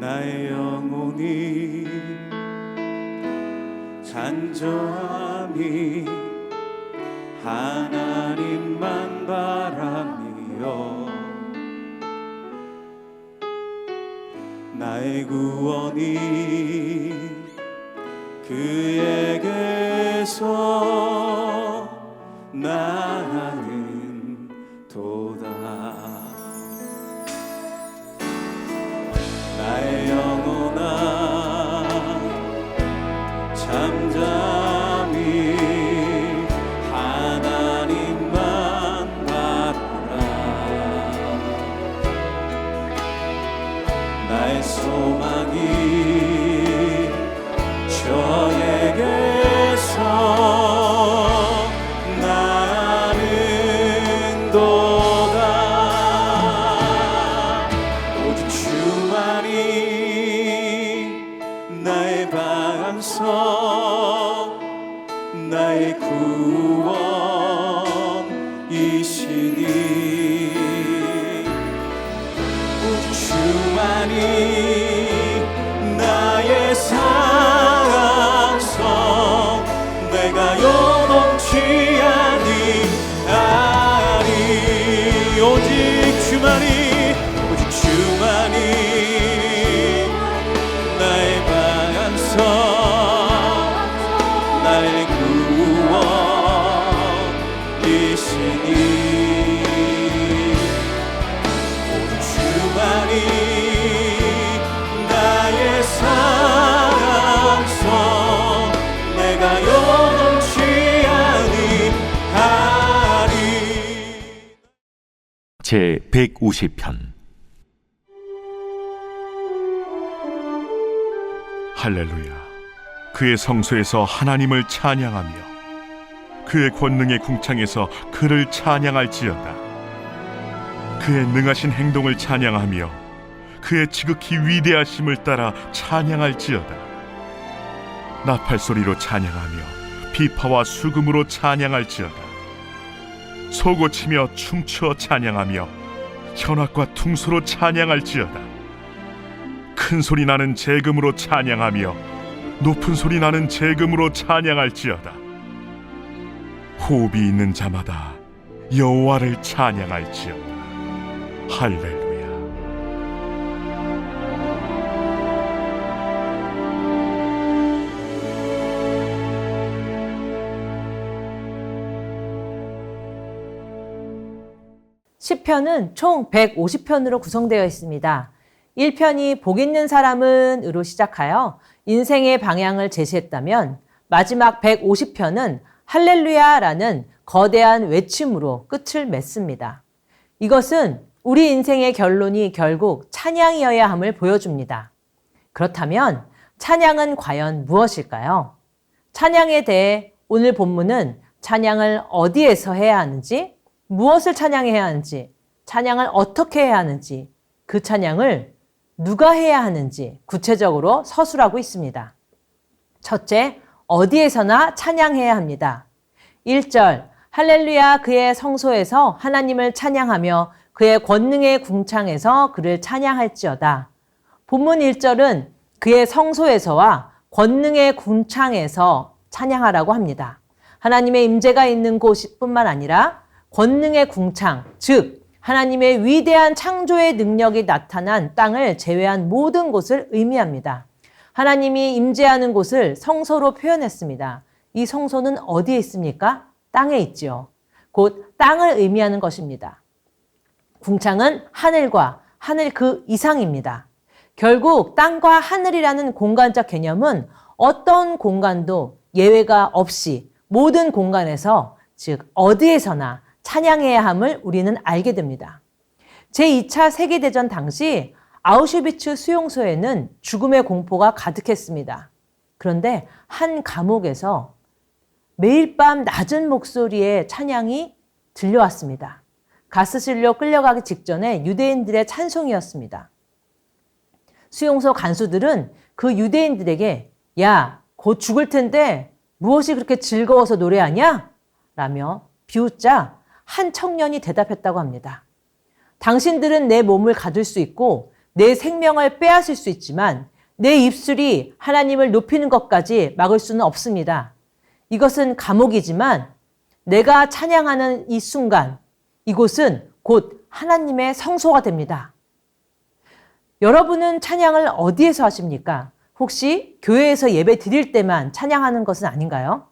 나의 영혼이 간절함이 하나님만 바라며 나의 구원이 그에게서 나는 도다. 나의 영혼아 잠잠히 하나님만 바라라. 나의 소망이 저에게서 나는 도다. 오직 주만이 나의 반석 나의 구원이시니 오직 주만이 나의 사랑성 내가 요동치 아니하리. 오직 주만이 나의 반석 나의 구원이시니 오직 주만이 나의 사랑성 내가 요동치 아니하리. 제 150편 할렐루야. 그의 성소에서 하나님을 찬양하며 그의 권능의 궁창에서 그를 찬양할지어다. 그의 능하신 행동을 찬양하며 그의 지극히 위대하심을 따라 찬양할지어다. 나팔소리로 찬양하며 비파와 수금으로 찬양할지어다. 소고치며 춤추어 찬양하며 현악과 퉁소로 찬양할지어다. 큰 소리 나는 재금으로 찬양하며 높은 소리 나는 재금으로 찬양할지어다. 호흡이 있는 자마다 여호와를 찬양할지어다. 할렐루야. 시편은 총 150편으로 구성되어 있습니다. 1편이 복 있는 사람은 으로 시작하여 인생의 방향을 제시했다면 마지막 150편은 할렐루야라는 거대한 외침으로 끝을 맺습니다. 이것은 우리 인생의 결론이 결국 찬양이어야 함을 보여줍니다. 그렇다면 찬양은 과연 무엇일까요? 찬양에 대해 오늘 본문은 찬양을 어디에서 해야 하는지, 무엇을 찬양해야 하는지, 찬양을 어떻게 해야 하는지, 그 찬양을 누가 해야 하는지 구체적으로 서술하고 있습니다. 첫째, 어디에서나 찬양해야 합니다. 1절, 할렐루야 그의 성소에서 하나님을 찬양하며 그의 권능의 궁창에서 그를 찬양할지어다. 본문 1절은 그의 성소에서와 권능의 궁창에서 찬양하라고 합니다. 하나님의 임재가 있는 곳뿐만 아니라 권능의 궁창, 즉 하나님의 위대한 창조의 능력이 나타난 땅을 제외한 모든 곳을 의미합니다. 하나님이 임재하는 곳을 성소로 표현했습니다. 이 성소는 어디에 있습니까? 땅에 있지요. 곧 땅을 의미하는 것입니다. 궁창은 하늘과 하늘 그 이상입니다. 결국 땅과 하늘이라는 공간적 개념은 어떤 공간도 예외가 없이 모든 공간에서, 즉 어디에서나 찬양해야 함을 우리는 알게 됩니다. 제2차 세계대전 당시 아우슈비츠 수용소에는 죽음의 공포가 가득했습니다. 그런데 한 감옥에서 매일 밤 낮은 목소리의 찬양이 들려왔습니다. 가스실로 끌려가기 직전에 유대인들의 찬송이었습니다. 수용소 간수들은 그 유대인들에게 야, 곧 죽을 텐데 무엇이 그렇게 즐거워서 노래하냐? 라며 비웃자 한 청년이 대답했다고 합니다. 당신들은 내 몸을 가둘 수 있고 내 생명을 빼앗을 수 있지만 내 입술이 하나님을 높이는 것까지 막을 수는 없습니다. 이것은 감옥이지만 내가 찬양하는 이 순간 이곳은 곧 하나님의 성소가 됩니다. 여러분은 찬양을 어디에서 하십니까? 혹시 교회에서 예배 드릴 때만 찬양하는 것은 아닌가요?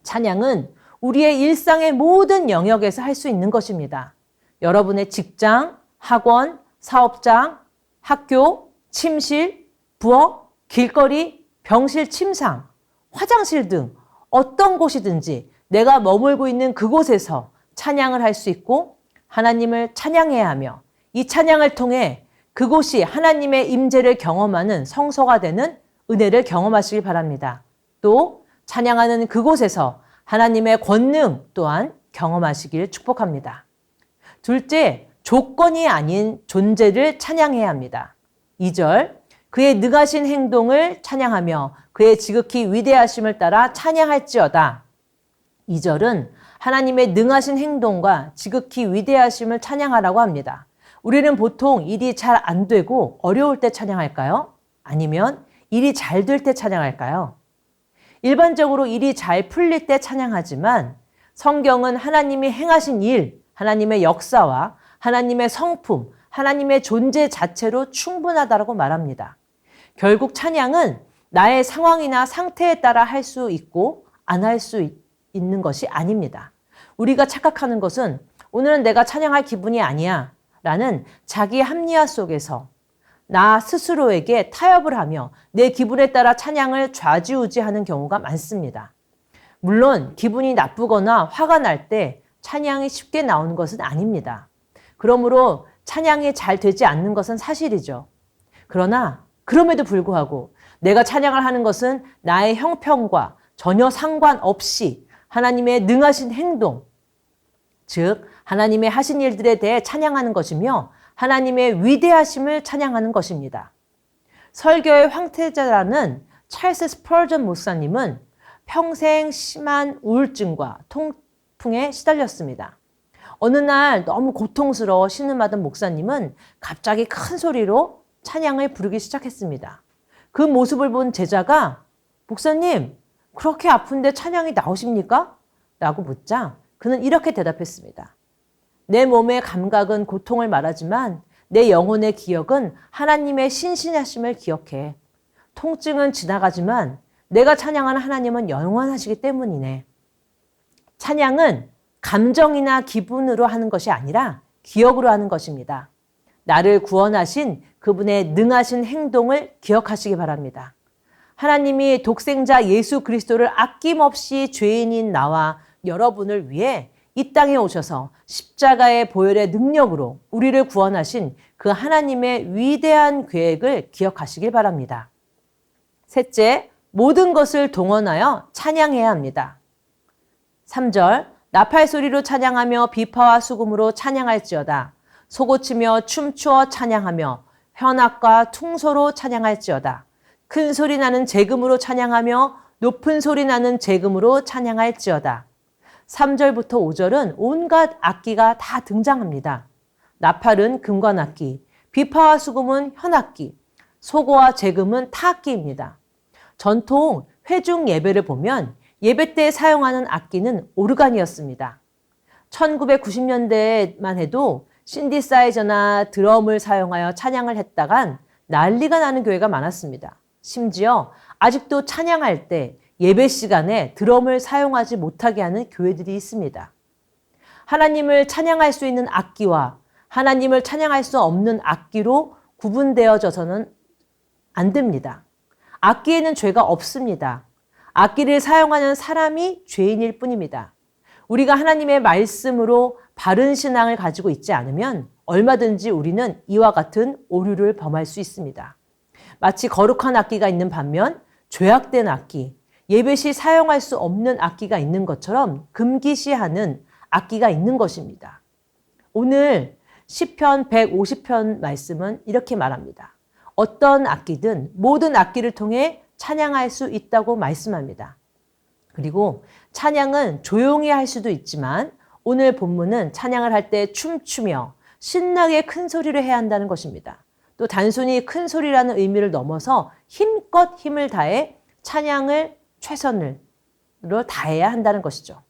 찬양은 우리의 일상의 모든 영역에서 할 수 있는 것입니다. 여러분의 직장, 학원, 사업장, 학교, 침실, 부엌, 길거리, 병실, 침상, 화장실 등 어떤 곳이든지 내가 머물고 있는 그곳에서 찬양을 할 수 있고 하나님을 찬양해야 하며 이 찬양을 통해 그곳이 하나님의 임재를 경험하는 성소가 되는 은혜를 경험하시기 바랍니다. 또 찬양하는 그곳에서 하나님의 권능 또한 경험하시길 축복합니다. 둘째, 조건이 아닌 존재를 찬양해야 합니다. 2절, 그의 능하신 행동을 찬양하며 그의 지극히 위대하심을 따라 찬양할지어다. 2절은 하나님의 능하신 행동과 지극히 위대하심을 찬양하라고 합니다. 우리는 보통 일이 잘 안 되고 어려울 때 찬양할까요? 아니면 일이 잘 될 때 찬양할까요? 일반적으로 일이 잘 풀릴 때 찬양하지만 성경은 하나님이 행하신 일, 하나님의 역사와 하나님의 성품, 하나님의 존재 자체로 충분하다고 말합니다. 결국 찬양은 나의 상황이나 상태에 따라 할 수 있고 안 할 수 있는 것이 아닙니다. 우리가 착각하는 것은 오늘은 내가 찬양할 기분이 아니야 라는 자기 합리화 속에서 나 스스로에게 타협을 하며 내 기분에 따라 찬양을 좌지우지하는 경우가 많습니다. 물론 기분이 나쁘거나 화가 날 때 찬양이 쉽게 나오는 것은 아닙니다. 그러므로 찬양이 잘 되지 않는 것은 사실이죠. 그러나 그럼에도 불구하고 내가 찬양을 하는 것은 나의 형편과 전혀 상관없이 하나님의 능하신 행동, 즉 하나님의 하신 일들에 대해 찬양하는 것이며 하나님의 위대하심을 찬양하는 것입니다. 설교의 황태자라는 찰스 스펄전 목사님은 평생 심한 우울증과 통풍에 시달렸습니다. 어느 날 너무 고통스러워 신음하던 목사님은 갑자기 큰 소리로 찬양을 부르기 시작했습니다. 그 모습을 본 제자가 목사님, 그렇게 아픈데 찬양이 나오십니까? 라고 묻자 그는 이렇게 대답했습니다. 내 몸의 감각은 고통을 말하지만 내 영혼의 기억은 하나님의 신실하심을 기억해. 통증은 지나가지만 내가 찬양하는 하나님은 영원하시기 때문이네. 찬양은 감정이나 기분으로 하는 것이 아니라 기억으로 하는 것입니다. 나를 구원하신 그분의 능하신 행동을 기억하시기 바랍니다. 하나님이 독생자 예수 그리스도를 아낌없이 죄인인 나와 여러분을 위해 이 땅에 오셔서 십자가의 보혈의 능력으로 우리를 구원하신 그 하나님의 위대한 계획을 기억하시길 바랍니다. 셋째, 모든 것을 동원하여 찬양해야 합니다. 3절, 나팔소리로 찬양하며 비파와 수금으로 찬양할지어다. 소고치며 춤추어 찬양하며 현악과 퉁소로 찬양할지어다. 큰 소리 나는 재금으로 찬양하며 높은 소리 나는 재금으로 찬양할지어다. 3절부터 5절은 온갖 악기가 다 등장합니다. 나팔은 금관악기, 비파와 수금은 현악기, 소고와 재금은 타악기입니다. 전통 회중 예배를 보면 예배 때 사용하는 악기는 오르간이었습니다. 1990년대만 해도 신디사이저나 드럼을 사용하여 찬양을 했다간 난리가 나는 교회가 많았습니다. 심지어 아직도 찬양할 때 예배 시간에 드럼을 사용하지 못하게 하는 교회들이 있습니다. 하나님을 찬양할 수 있는 악기와 하나님을 찬양할 수 없는 악기로 구분되어져서는 안 됩니다. 악기에는 죄가 없습니다. 악기를 사용하는 사람이 죄인일 뿐입니다. 우리가 하나님의 말씀으로 바른 신앙을 가지고 있지 않으면 얼마든지 우리는 이와 같은 오류를 범할 수 있습니다. 마치 거룩한 악기가 있는 반면 죄악된 악기, 예배 시 사용할 수 없는 악기가 있는 것처럼 금기시하는 악기가 있는 것입니다. 오늘 시편 150편 말씀은 이렇게 말합니다. 어떤 악기든 모든 악기를 통해 찬양할 수 있다고 말씀합니다. 그리고 찬양은 조용히 할 수도 있지만 오늘 본문은 찬양을 할 때 춤추며 신나게 큰 소리를 해야 한다는 것입니다. 또 단순히 큰 소리라는 의미를 넘어서 힘껏 힘을 다해 찬양을 최선으로 다해야 한다는 것이죠.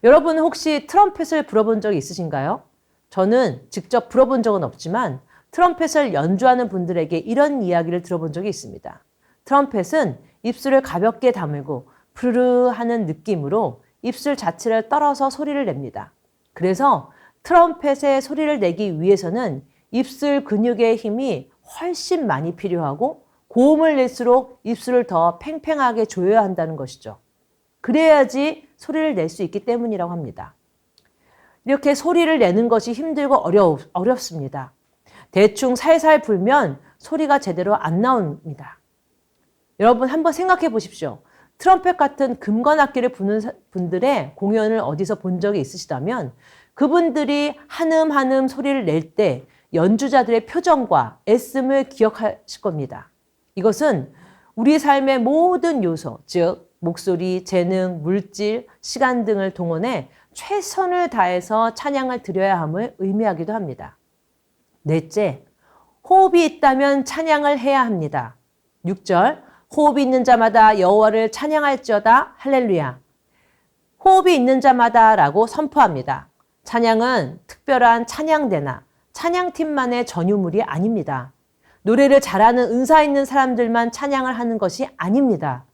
여러분 혹시 트럼펫을 불어본 적이 있으신가요? 저는 직접 불어본 적은 없지만 트럼펫을 연주하는 분들에게 이런 이야기를 들어본 적이 있습니다. 트럼펫은 입술을 가볍게 다물고 푸르르 하는 느낌으로 입술 자체를 떨어서 소리를 냅니다. 그래서 트럼펫의 소리를 내기 위해서는 입술 근육의 힘이 훨씬 많이 필요하고 고음을 낼수록 입술을 더 팽팽하게 조여야 한다는 것이죠. 그래야지 소리를 낼 수 있기 때문이라고 합니다. 이렇게 소리를 내는 것이 힘들고 어렵습니다. 대충 살살 불면 소리가 제대로 안 나옵니다. 여러분 한번 생각해 보십시오. 트럼펫 같은 금관악기를 부는 분들의 공연을 어디서 본 적이 있으시다면 그분들이 한음 소리를 낼 때 연주자들의 표정과 애씀을 기억하실 겁니다. 이것은 우리 삶의 모든 요소, 즉 목소리, 재능, 물질, 시간 등을 동원해 최선을 다해서 찬양을 드려야 함을 의미하기도 합니다. 넷째, 호흡이 있다면 찬양을 해야 합니다. 6절, 호흡이 있는 자마다 여호와를 찬양할지어다 할렐루야. 호흡이 있는 자마다라고 선포합니다. 찬양은 특별한 찬양대나 찬양팀만의 전유물이 아닙니다. 노래를 잘하는 은사 있는 사람들만 찬양을 하는 것이 아닙니다.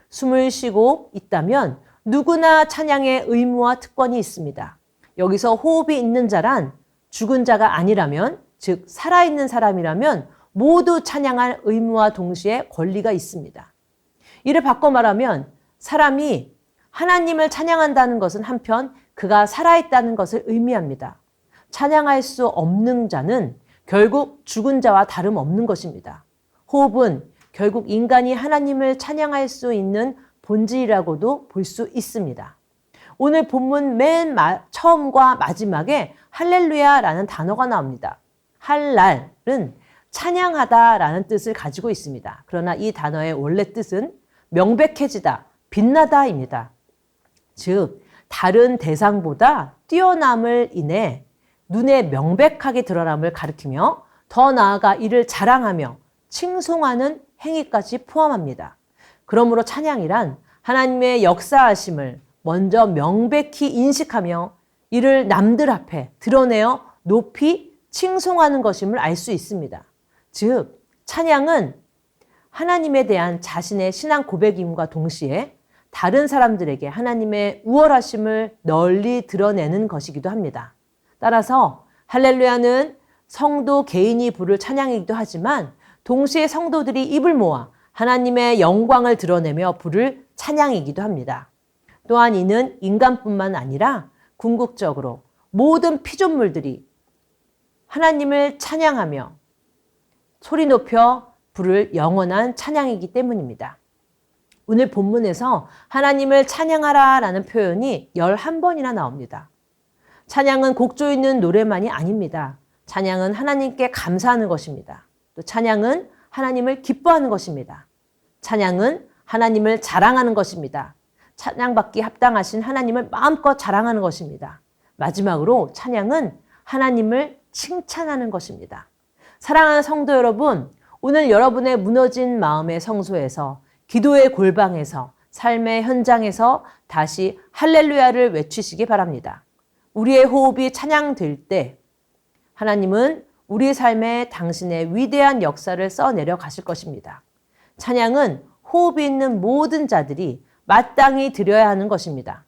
숨을 쉬고 있다면 누구나 찬양의 의무와 특권이 있습니다. 여기서 호흡이 있는 자란 죽은 자가 아니라면, 즉 살아있는 사람이라면 모두 찬양할 의무와 동시에 권리가 있습니다. 이를 바꿔 말하면 사람이 하나님을 찬양한다는 것은 한편 그가 살아있다는 것을 의미합니다. 찬양할 수 없는 자는 결국 죽은 자와 다름없는 것입니다. 호흡은 결국 인간이 하나님을 찬양할 수 있는 본질이라고도 볼 수 있습니다. 오늘 본문 맨 처음과 마지막에 할렐루야라는 단어가 나옵니다. 할랄은 찬양하다라는 뜻을 가지고 있습니다. 그러나 이 단어의 원래 뜻은 명백해지다, 빛나다입니다. 즉 다른 대상보다 뛰어남을 인해 눈에 명백하게 드러남을 가리키며 더 나아가 이를 자랑하며 칭송하는 행위까지 포함합니다. 그러므로 찬양이란 하나님의 역사하심을 먼저 명백히 인식하며 이를 남들 앞에 드러내어 높이 칭송하는 것임을 알 수 있습니다. 즉 찬양은 하나님에 대한 자신의 신앙 고백임과 동시에 다른 사람들에게 하나님의 우월하심을 널리 드러내는 것이기도 합니다. 따라서 할렐루야는 성도 개인이 부를 찬양이기도 하지만 동시에 성도들이 입을 모아 하나님의 영광을 드러내며 부를 찬양이기도 합니다. 또한 이는 인간뿐만 아니라 궁극적으로 모든 피조물들이 하나님을 찬양하며 소리 높여 부를 영원한 찬양이기 때문입니다. 오늘 본문에서 하나님을 찬양하라 라는 표현이 11번이나 나옵니다. 찬양은 곡조 있는 노래만이 아닙니다. 찬양은 하나님께 감사하는 것입니다. 또 찬양은 하나님을 기뻐하는 것입니다. 찬양은 하나님을 자랑하는 것입니다. 찬양받기 합당하신 하나님을 마음껏 자랑하는 것입니다. 마지막으로 찬양은 하나님을 칭찬하는 것입니다. 사랑하는 성도 여러분, 오늘 여러분의 무너진 마음의 성소에서, 기도의 골방에서, 삶의 현장에서 다시 할렐루야를 외치시기 바랍니다. 우리의 호흡이 찬양될 때 하나님은 우리 삶에 당신의 위대한 역사를 써내려 가실 것입니다. 찬양은 호흡이 있는 모든 자들이 마땅히 드려야 하는 것입니다.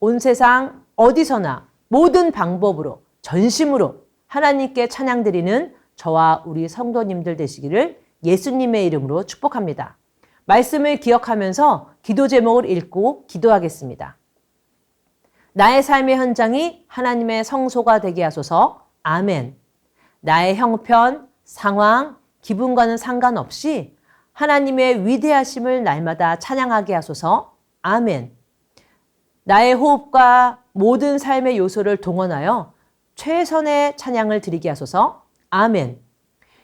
온 세상 어디서나 모든 방법으로 전심으로 하나님께 찬양드리는 저와 우리 성도님들 되시기를 예수님의 이름으로 축복합니다. 말씀을 기억하면서 기도 제목을 읽고 기도하겠습니다. 나의 삶의 현장이 하나님의 성소가 되게 하소서. 아멘. 나의 형편, 상황, 기분과는 상관없이 하나님의 위대하심을 날마다 찬양하게 하소서. 아멘. 나의 호흡과 모든 삶의 요소를 동원하여 최선의 찬양을 드리게 하소서. 아멘.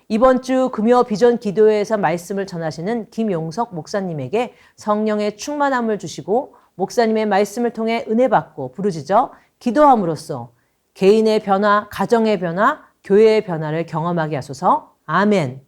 이번 주 금요 비전 기도회에서 말씀을 전하시는 김용석 목사님에게 성령의 충만함을 주시고 목사님의 말씀을 통해 은혜 받고 부르짖어 기도함으로써 개인의 변화, 가정의 변화, 교회의 변화를 경험하게 하소서. 아멘.